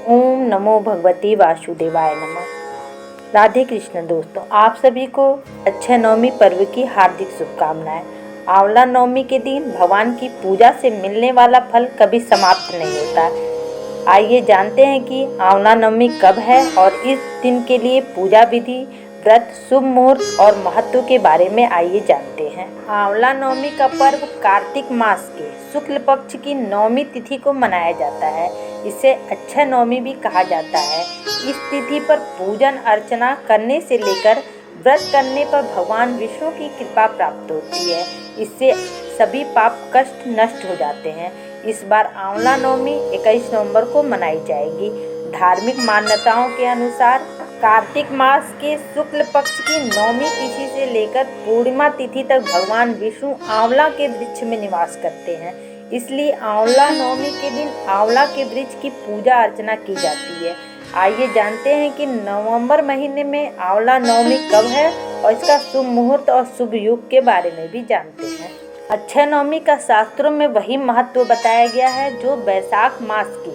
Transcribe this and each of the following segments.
ओम नमो भगवती वासुदेवाय नमः। राधे कृष्ण दोस्तों, आप सभी को अक्षय नवमी पर्व की हार्दिक शुभकामनाएं। आंवला नवमी के दिन भगवान की पूजा से मिलने वाला फल कभी समाप्त नहीं होता। आइए जानते हैं कि आंवला नवमी कब है और इस दिन के लिए पूजा विधि, व्रत, शुभ मुहूर्त और महत्व के बारे में आइए जानते हैं। आंवला नवमी का पर्व कार्तिक मास के शुक्ल पक्ष की नवमी तिथि को मनाया जाता है। इसे अक्षय नवमी भी कहा जाता है। इस तिथि पर पूजन अर्चना करने से लेकर व्रत करने पर भगवान विष्णु की कृपा प्राप्त होती है। इससे सभी पाप कष्ट नष्ट हो जाते हैं। इस बार आंवला नवमी 21 नवंबर को मनाई जाएगी। धार्मिक मान्यताओं के अनुसार कार्तिक मास के शुक्ल पक्ष की नवमी तिथि से लेकर पूर्णिमा तिथि तक भगवान विष्णु आंवला के वृक्ष में निवास करते हैं। इसलिए आंवला नवमी के दिन आंवला के वृक्ष की पूजा अर्चना की जाती है। आइए जानते हैं कि नवंबर महीने में आंवला नवमी कब है और इसका शुभ मुहूर्त और शुभ योग के बारे में भी जानते हैं। अक्षय नवमी का शास्त्रों में वही महत्व बताया गया है जो वैशाख मास की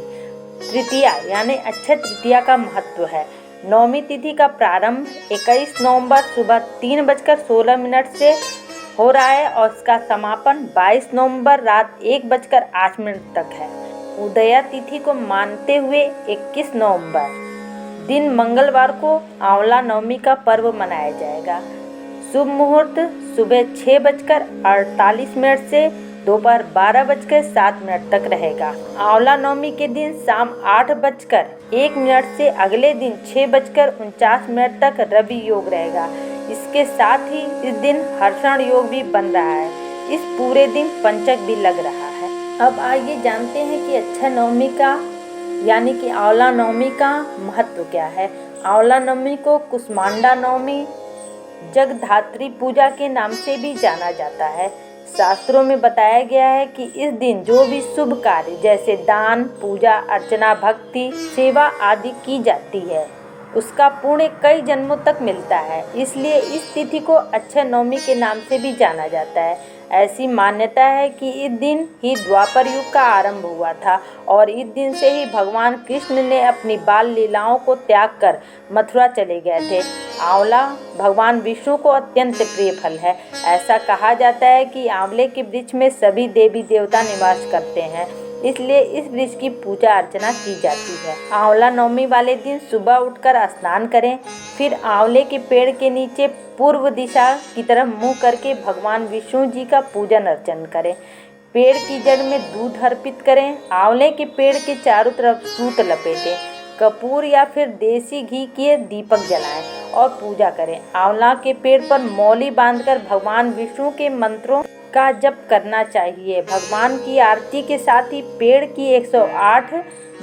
तृतीया यानी अक्षय तृतीया का महत्व है। नवमी तिथि का प्रारंभ 21 नवंबर सुबह 3:16 से हो रहा है और इसका समापन 22 नवंबर रात 1:08 तक है। उदया तिथि को मानते हुए 21 नवंबर दिन मंगलवार को आंवला नवमी का पर्व मनाया जाएगा। शुभ मुहूर्त सुबह 6:48 से दोपहर 12:07 तक रहेगा। आंवला नवमी के दिन शाम 8:01 से अगले दिन 6:49 तक रवि योग रहेगा। इसके साथ ही इस दिन हर्षण योग भी बन रहा है। इस पूरे दिन पंचक भी लग रहा है। अब आइए जानते हैं कि अक्षय नवमी का यानी कि आंवला नवमी का महत्व क्या है। आंवला नवमी को कुष्मांडा नवमी, जगधात्री पूजा के नाम से भी जाना जाता है। शास्त्रों में बताया गया है कि इस दिन जो भी शुभ कार्य जैसे दान, पूजा, अर्चना, भक्ति, सेवा आदि की जाती है उसका पुण्य कई जन्मों तक मिलता है। इसलिए इस तिथि को अक्षय नवमी के नाम से भी जाना जाता है। ऐसी मान्यता है कि इस दिन ही द्वापर युग का आरंभ हुआ था और इस दिन से ही भगवान कृष्ण ने अपनी बाल लीलाओं को त्याग कर मथुरा चले गए थे। आंवला भगवान विष्णु को अत्यंत प्रिय फल है। ऐसा कहा जाता है कि आंवले के वृक्ष में सभी देवी देवता निवास करते हैं, इसलिए इस वृक्ष की पूजा अर्चना की जाती है। आंवला नवमी वाले दिन सुबह उठकर स्नान करें, फिर आंवले के पेड़ के नीचे पूर्व दिशा की तरफ मुंह करके भगवान विष्णु जी का पूजन अर्चन करें। पेड़ की जड़ में दूध अर्पित करें। आंवले के पेड़ के चारों तरफ सूत लपेटें। कपूर या फिर देसी घी के दीपक जलाएं और पूजा करें। आंवला के पेड़ पर मौली बांधकर भगवान विष्णु के मंत्रों का जप करना चाहिए। भगवान की आरती के साथ ही पेड़ की 108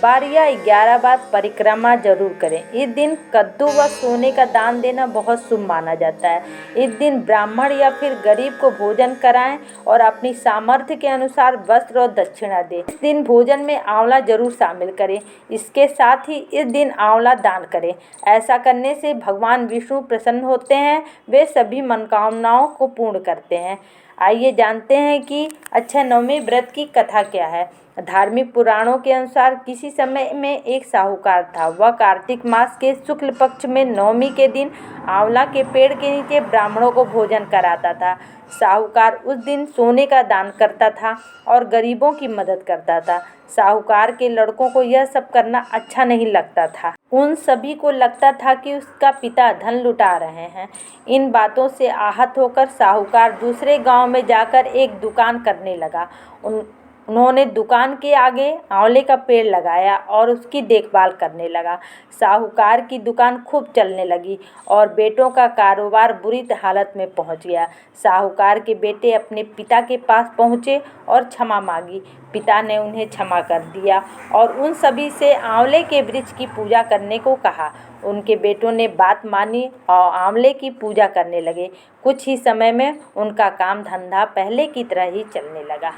बार या 11 बार परिक्रमा जरूर करें। इस दिन कद्दू व सोने का दान देना बहुत शुभ माना जाता है। इस दिन ब्राह्मण या फिर गरीब को भोजन कराएं और अपनी सामर्थ्य के अनुसार वस्त्र और दक्षिणा दें। इस दिन भोजन में आंवला जरूर शामिल करें। इसके साथ ही इस दिन आंवला दान करें। ऐसा करने से भगवान विष्णु प्रसन्न होते हैं। वे सभी मनोकामनाओं को पूर्ण करते हैं। आइए जानते हैं कि अक्षय नवमी व्रत की कथा क्या है। धार्मिक पुराणों के अनुसार किसी समय में एक साहूकार था। वह कार्तिक मास के शुक्ल पक्ष में नवमी के दिन आंवला के पेड़ के नीचे ब्राह्मणों को भोजन कराता था। साहूकार उस दिन सोने का दान करता था और गरीबों की मदद करता था। साहूकार के लड़कों को यह सब करना अच्छा नहीं लगता था। उन सभी को लगता था कि उसका पिता धन लुटा रहे हैं। इन बातों से आहत होकर साहूकार दूसरे गांव में जाकर एक दुकान करने लगा। उन्होंने दुकान के आगे आंवले का पेड़ लगाया और उसकी देखभाल करने लगा। साहूकार की दुकान खूब चलने लगी और बेटों का कारोबार बुरी हालत में पहुंच गया। साहूकार के बेटे अपने पिता के पास पहुंचे और क्षमा मांगी। पिता ने उन्हें क्षमा कर दिया और उन सभी से आंवले के वृक्ष की पूजा करने को कहा। उनके बेटों ने बात मानी और आंवले की पूजा करने लगे। कुछ ही समय में उनका काम धंधा पहले की तरह ही चलने लगा।